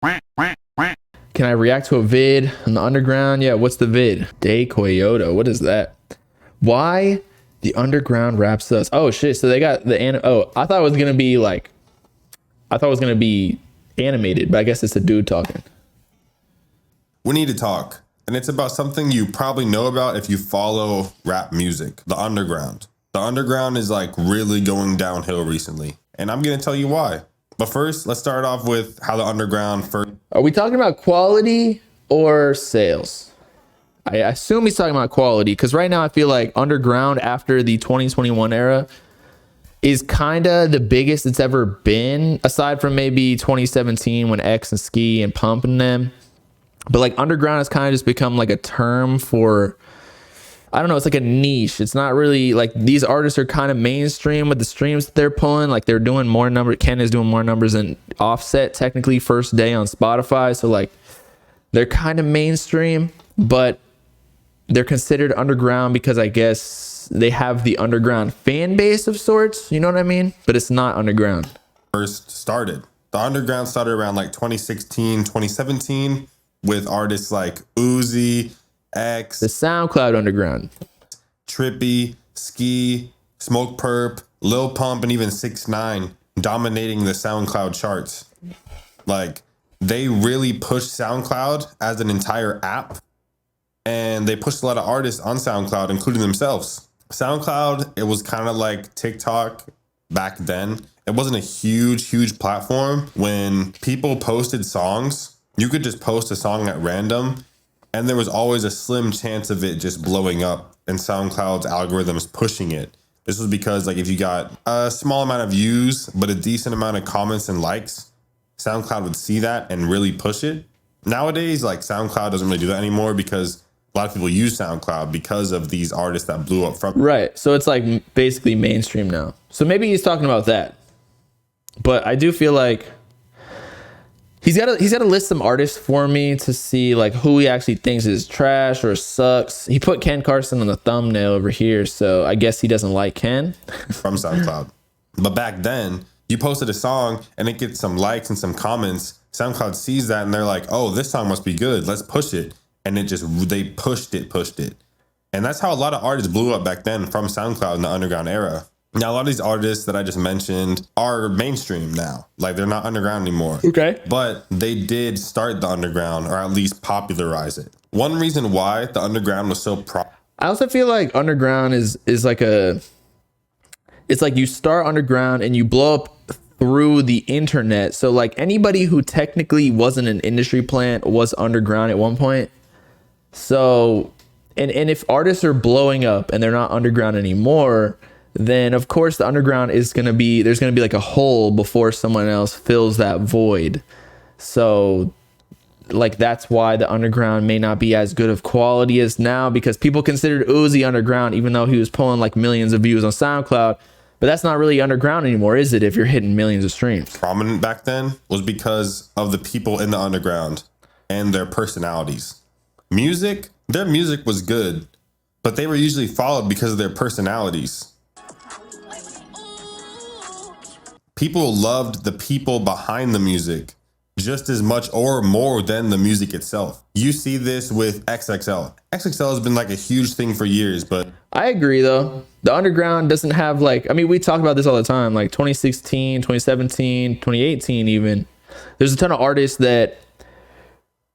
Can I react to a vid on the underground? Yeah, what's the vid? Day Coyote. What is that? Why the underground raps us? Oh shit, so they got the I thought it was gonna be like, I thought it was gonna be animated, but I guess it's a dude talking. We need to talk. And it's about something you probably know about if you follow rap music, the underground. The underground is like really going downhill recently. And I'm going to tell you why. But first, let's start off with how the underground first. Are we talking about quality or sales? I assume he's talking about quality, because right now I feel like underground after the 2021 era is kind of the biggest it's ever been, aside from maybe 2017 when X and Ski and Pump and them. But like underground has kind of just become like a term for, I don't know, it's like a niche. It's not really like, these artists are kind of mainstream with the streams that they're pulling. Like they're doing more numbers. Ken is doing more numbers than Offset technically first day on Spotify. So like they're kind of mainstream, but they're considered underground because I guess they have the underground fan base of sorts. You know what I mean? But it's not underground. First started. The underground started around like 2016, 2017 with artists like Uzi, X, the SoundCloud underground, Trippy, Ski, Smoke Perp, Lil Pump, and even 6ix9ine dominating the SoundCloud charts. Like they really pushed SoundCloud as an entire app, and they pushed a lot of artists on SoundCloud, including themselves. SoundCloud, it was kind of like TikTok back then. It wasn't a huge platform. When people posted songs, you could just post a song at random, and there was always a slim chance of it just blowing up and SoundCloud's algorithms pushing it. This was because like if you got a small amount of views, but a decent amount of comments and likes, SoundCloud would see that and really push it. Nowadays, like SoundCloud doesn't really do that anymore because a lot of people use SoundCloud because of these artists that blew up from. Right. So it's like basically mainstream now. So maybe he's talking about that. But I do feel like he's got to list some artists for me to see like who he actually thinks is trash or sucks. He put Ken Carson on the thumbnail over here, so I guess he doesn't like Ken. From SoundCloud. But back then, you posted a song and it gets some likes and some comments. SoundCloud sees that and they're like, oh, this song must be good. Let's push it. And they pushed it. And that's how a lot of artists blew up back then from SoundCloud in the underground era. Now, a lot of these artists that I just mentioned are mainstream now. Like, they're not underground anymore. Okay. But they did start the underground, or at least popularize it. One reason why the underground was so I also feel like underground is like it's like you start underground and you blow up through the internet. So like anybody who technically wasn't an industry plant was underground at one point. So, and if artists are blowing up and they're not underground anymore, then of course the underground is going to be, there's going to be like a hole before someone else fills that void. So like that's why the underground may not be as good of quality as now, because people considered Uzi underground even though he was pulling like millions of views on SoundCloud. But that's not really underground anymore, is it, if you're hitting millions of streams? Prominent back then was because of the people in the underground and their personalities. Their music was good, but they were usually followed because of their personalities. People loved the people behind the music just as much or more than the music itself. You see this with XXL. XXL has been like a huge thing for years, but I agree though. The underground doesn't have like, I mean, we talk about this all the time, like 2016, 2017, 2018 even. There's a ton of artists that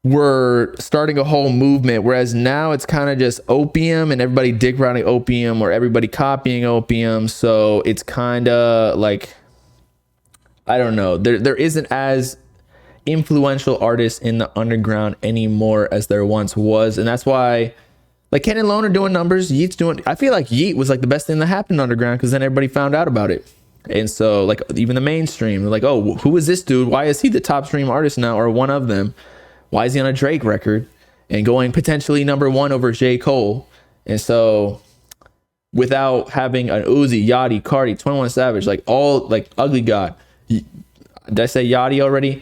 were starting a whole movement, whereas now it's kind of just opium and everybody dick riding opium or everybody copying opium. So it's kind of like, I don't know. There isn't as influential artists in the underground anymore as there once was. And that's why like Ken and Lone are doing numbers. Yeet's doing, I feel like Yeet was like the best thing that happened underground because then everybody found out about it. And so like even the mainstream, they're like, oh, who is this dude? Why is he the top stream artist now, or one of them? Why is he on a Drake record and going potentially number 1 over J. Cole? And so without having an Uzi, Yachty, Cardi, 21 Savage, like all like Ugly God, did I say Yachty already?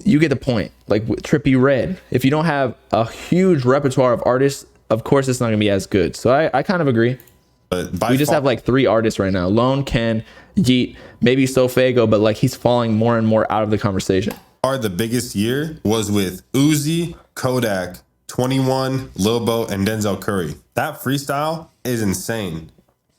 You get the point. Like Trippy Red. If you don't have a huge repertoire of artists, of course it's not gonna be as good. So I kind of agree. But we just have like 3 artists right now: Lone, Ken, Yeet, maybe Sofago, but like he's falling more and more out of the conversation. far the biggest year was with Uzi, Kodak, 21, Lil Bo, and Denzel Curry. That freestyle is insane.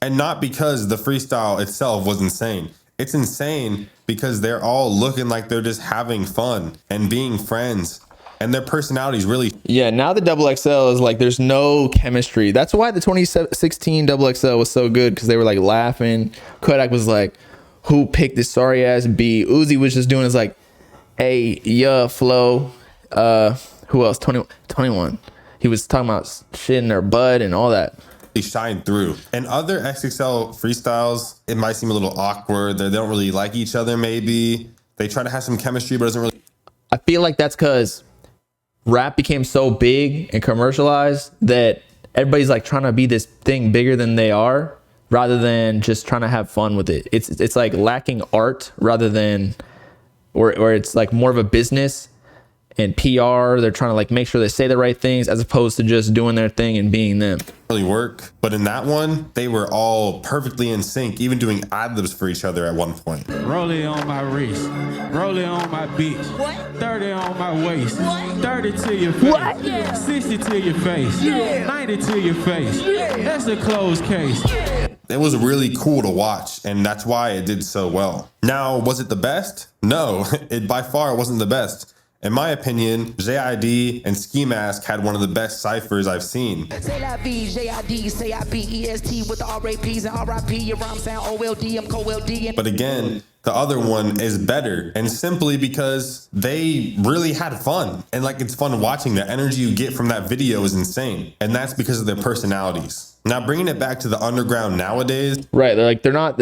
And not because the freestyle itself was insane. It's insane because they're all looking like they're just having fun and being friends. And their personalities really. Yeah, now the double XL is like there's no chemistry. That's why the 2016 double XL was so good, because they were like laughing. Kodak was like, who picked this sorry ass beat? Uzi was just doing his like, hey, yeah, flow. Who else? 21. He was talking about shit in their butt and all that. Shine through. And other XXL freestyles, it might seem a little awkward. They don't really like each other, maybe. They try to have some chemistry, but it doesn't really. I feel like that's because rap became so big and commercialized that everybody's like trying to be this thing bigger than they are, rather than just trying to have fun with it. It's like lacking art rather than, or it's like more of a business and PR. They're trying to like make sure they say the right things as opposed to just doing their thing and being them. Really work. But in that one, they were all perfectly in sync, even doing ad-libs for each other at one point. Rolling on my wrist, rolling on my beach, 30 on my waist, 30 to your face, 60 to your face, 90 to your face. That's a closed case. It was really cool to watch, and that's why it did so well. Now, was it the best? No, it by far wasn't the best. In my opinion, JID and Ski Mask had one of the best ciphers I've seen. Say la V, JID, say IBEST with the RAPs and RIP, your rhyme sound OLD, I'm co-LD. But again, the other one is better, and simply because they really had fun. And like, it's fun watching. The energy you get from that video is insane. And that's because of their personalities. Now, bringing it back to the underground nowadays. Right, they're not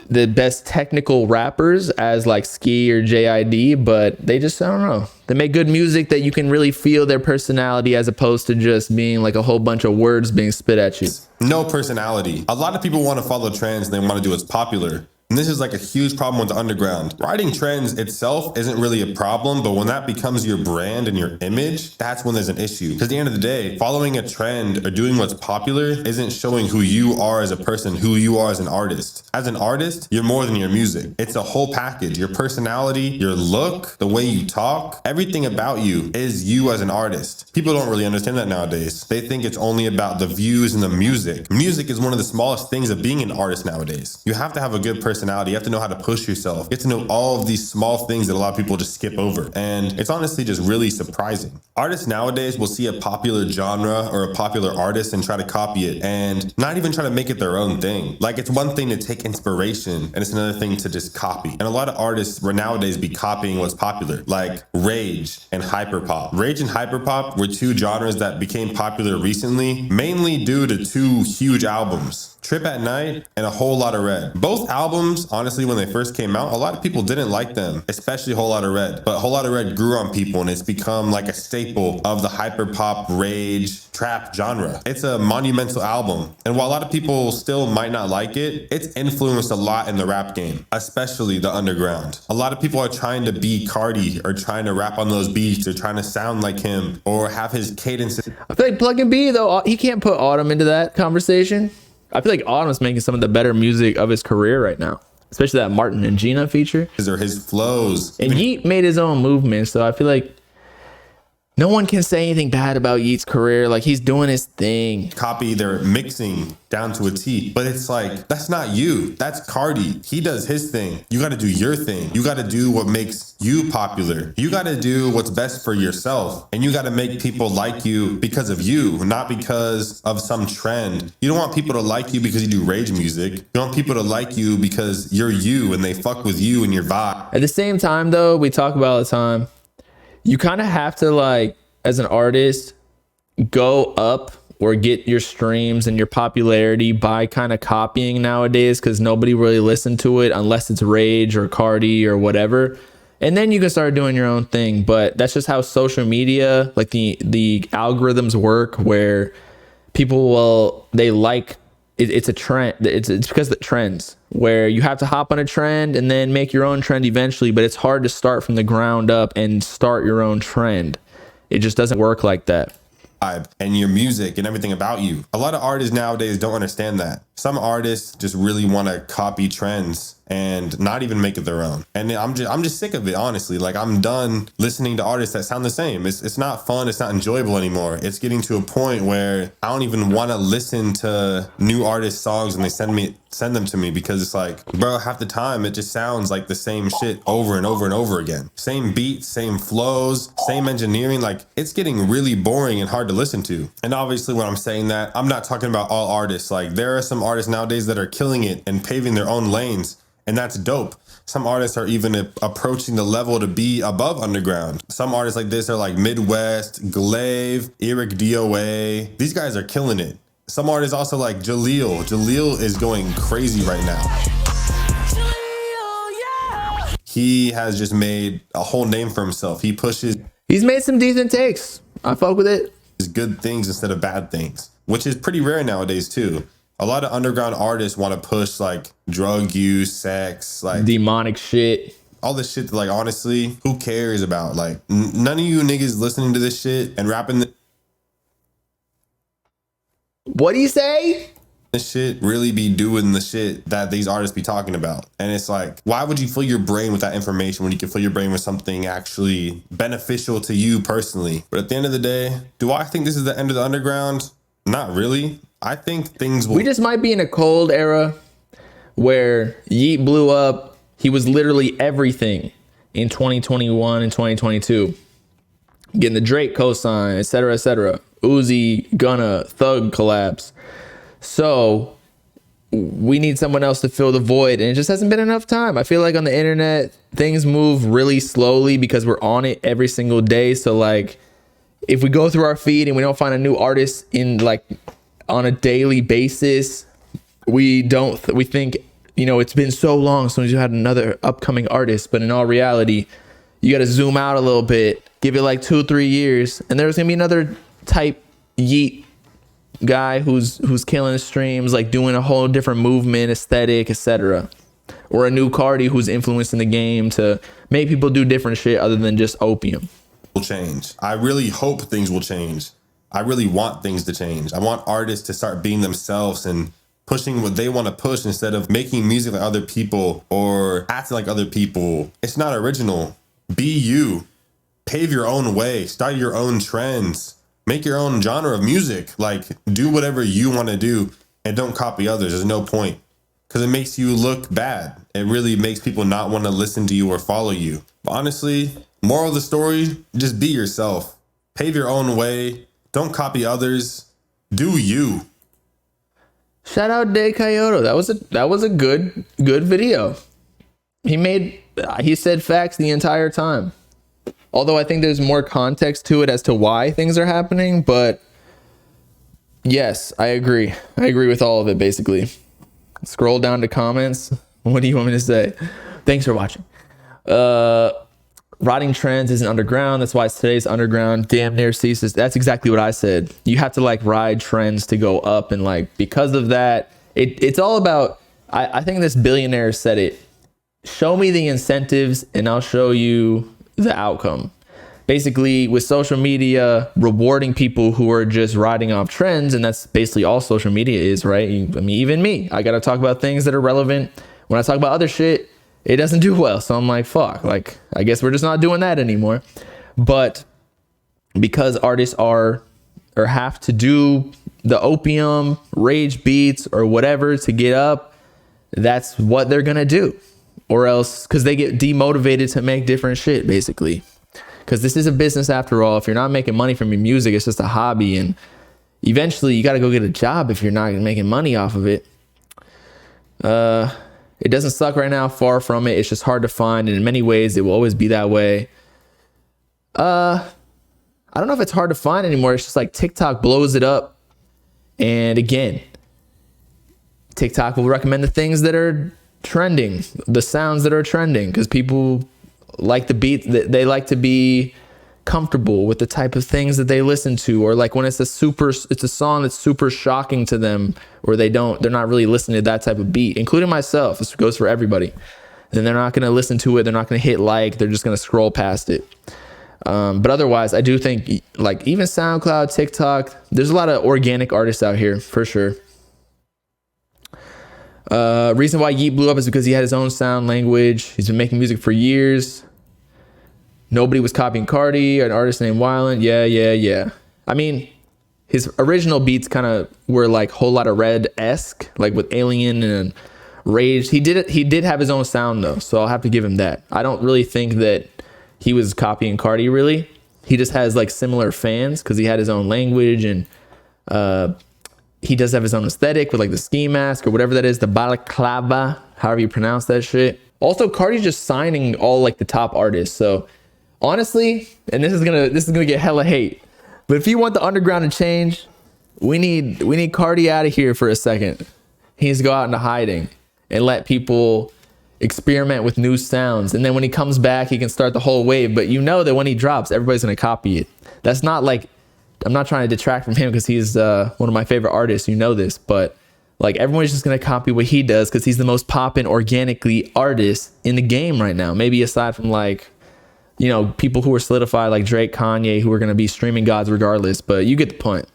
the best technical rappers as like Ski or JID, but they just, I don't know, they make good music that you can really feel their personality, as opposed to just being like a whole bunch of words being spit at you. No personality. A lot of people want to follow trends and they want to do what's popular. And this is like a huge problem with the underground. Riding trends itself isn't really a problem, but when that becomes your brand and your image, that's when there's an issue. Because at the end of the day, following a trend or doing what's popular isn't showing who you are as a person, who you are as an artist. As an artist, you're more than your music. It's a whole package. Your personality, your look, the way you talk, everything about you is you as an artist. People don't really understand that nowadays. They think it's only about the views and the music. Music is one of the smallest things of being an artist nowadays. You have to have a good personality. You have to know how to push yourself. You have to know all of these small things that a lot of people just skip over. And it's honestly just really surprising. Artists nowadays will see a popular genre or a popular artist and try to copy it and not even try to make it their own thing. Like, it's one thing to take inspiration and it's another thing to just copy. And a lot of artists will nowadays be copying what's popular, like rage and hyperpop. Rage and hyperpop were two genres that became popular recently, mainly due to two huge albums. Trip at Night and A Whole Lot of Red. Both albums, honestly, when they first came out, a lot of people didn't like them, especially Whole Lot of Red. But Whole Lot of Red grew on people and it's become like a staple of the hyperpop, rage, trap genre. It's a monumental album. And while a lot of people still might not like it, it's influenced a lot in the rap game, especially the underground. A lot of people are trying to be Cardi or trying to rap on those beats or trying to sound like him or have his cadence. I feel like Plug and B, though, he can't put Autumn into that conversation. I feel like Autumn's making some of the better music of his career right now, especially that Martin and Gina feature. Or his flows. And Yeet made his own movement, so I feel like no one can say anything bad about Yeet's career. Like, he's doing his thing. Copy their mixing down to a T. But it's like, that's not you. That's Cardi. He does his thing. You got to do your thing. You got to do what makes you popular. You got to do what's best for yourself. And you got to make people like you because of you, not because of some trend. You don't want people to like you because you do rage music. You want people to like you because you're you and they fuck with you and your vibe. At the same time, though, we talk about all the time, you kind of have to, like, as an artist, go up or get your streams and your popularity by kind of copying nowadays, because nobody really listened to it unless it's Rage or Cardi or whatever. And then you can start doing your own thing. But that's just how social media, like the algorithms work, where people will, they like, it's a trend. It's because of the trends, where you have to hop on a trend and then make your own trend eventually. But it's hard to start from the ground up and start your own trend. It just doesn't work like that. And your music and everything about you. A lot of artists nowadays don't understand that. Some artists just really want to copy trends and not even make it their own. And I'm just sick of it, honestly. Like, I'm done listening to artists that sound the same. It's not fun. It's not enjoyable anymore. It's getting to a point where I don't even want to listen to new artist songs when they send them to me, because it's like, bro, half the time it just sounds like the same shit over and over and over again. Same beats, same flows, same engineering. Like, it's getting really boring and hard to listen to. And obviously when I'm saying that, I'm not talking about all artists. Like, there are some artists nowadays that are killing it and paving their own lanes, and that's dope. Some artists are even approaching the level to be above underground. Some artists like this are like Midwest, Glaive, Eric DOA. These guys are killing it. Some artists also like Jaleel. Jaleel is going crazy right now. He has just made a whole name for himself. He's made some decent takes. I fuck with it. Good things instead of bad things, which is pretty rare nowadays too. A lot of underground artists want to push like drug use, sex, like demonic shit, all this shit that, like, honestly, who cares about? Like, none of you niggas listening to this shit and rapping what do you say? This shit really be doing the shit that these artists be talking about. And it's like, why would you fill your brain with that information when you can fill your brain with something actually beneficial to you personally? But at the end of the day, do I think this is the end of the underground? Not really. I think things will... We just might be in a cold era where Yeet blew up. He was literally everything in 2021 and 2022. Getting the Drake cosign, etc., etc. Uzi, Gunna, Thug collapse. So we need someone else to fill the void, and it just hasn't been enough time. I feel like on the internet, things move really slowly because we're on it every single day. So like, if we go through our feed and we don't find a new artist in like on a daily basis, we think, you know, it's been so long since you had another upcoming artist. But in all reality, you got to zoom out a little bit, give it like 2-3 years, and there's gonna be another type Yeet guy who's killing streams, like doing a whole different movement, aesthetic, etc. Or a new Cardi who's influencing the game to make people do different shit other than just opium. Will change. I really hope things will change. I really want things to change. I want artists to start being themselves and pushing what they want to push instead of making music like other people or acting like other people. It's not original. Be you. Pave your own way. Start your own trends. Make your own genre of music. Like, do whatever you want to do and don't copy others. There's no point, because it makes you look bad. It really makes people not want to listen to you or follow you. But honestly, moral of the story, just be yourself. Pave your own way. Don't copy others. Do you. Shout out De Coyote. That was a good video. He said facts the entire time. Although I think there's more context to it as to why things are happening, but yes, I agree. I agree with all of it, basically. Scroll down to comments. What do you want me to say? Thanks for watching. Riding trends isn't underground. That's why today's underground damn near ceases. That's exactly what I said. You have to like ride trends to go up, and like because of that, it's all about. I think this billionaire said it. Show me the incentives, and I'll show you the outcome. Basically, with social media rewarding people who are just riding off trends, and that's basically all social media is, right? I mean, even me, I gotta talk about things that are relevant. When I talk about other shit, it doesn't do well. So I'm like, fuck, like, I guess we're just not doing that anymore. But because artists are or have to do the opium, rage beats, or whatever to get up, that's what they're gonna do. Or else, because they get demotivated to make different shit, basically. Because this is a business after all. If you're not making money from your music, it's just a hobby. And eventually you got to go get a job if you're not making money off of it. It doesn't suck right now, far from it. It's just hard to find. And in many ways, it will always be that way. I don't know if it's hard to find anymore. It's just like TikTok blows it up. And again, TikTok will recommend the things that are trending, the sounds that are trending, because people like the beat. They like to be comfortable with the type of things that they listen to, or like when it's a song that's super shocking to them, or they're not really listening to that type of beat, including myself. This goes for everybody. Then they're not going to listen to it. They're not going to hit like. They're just going to scroll past it. But otherwise, I do think like even SoundCloud, TikTok, there's a lot of organic artists out here for sure. Reason why Yeet blew up is because he had his own sound, language. He's been making music for years. Nobody was copying Cardi, an artist named Wyland. Yeah. I mean, his original beats kind of were like Whole Lotta Red-esque, like with Alien and Rage. He did have his own sound though, so I'll have to give him that. I don't really think that he was copying Cardi really. He just has like similar fans because he had his own language, and he does have his own aesthetic with like the ski mask or whatever that is, the balaclava, however you pronounce that shit. Also, Cardi's just signing all like the top artists. So honestly, and this is gonna get hella hate, but if you want the underground to change, we need Cardi out of here for a second. He needs to go out into hiding and let people experiment with new sounds, and then when he comes back, he can start the whole wave. But you know that when he drops, everybody's gonna copy it. That's not like, I'm not trying to detract from him because he's one of my favorite artists, you know this, but like everyone's just gonna copy what he does because he's the most poppin' organically artist in the game right now. Maybe aside from like, you know, people who are solidified like Drake, Kanye, who are gonna be streaming gods regardless, but you get the point.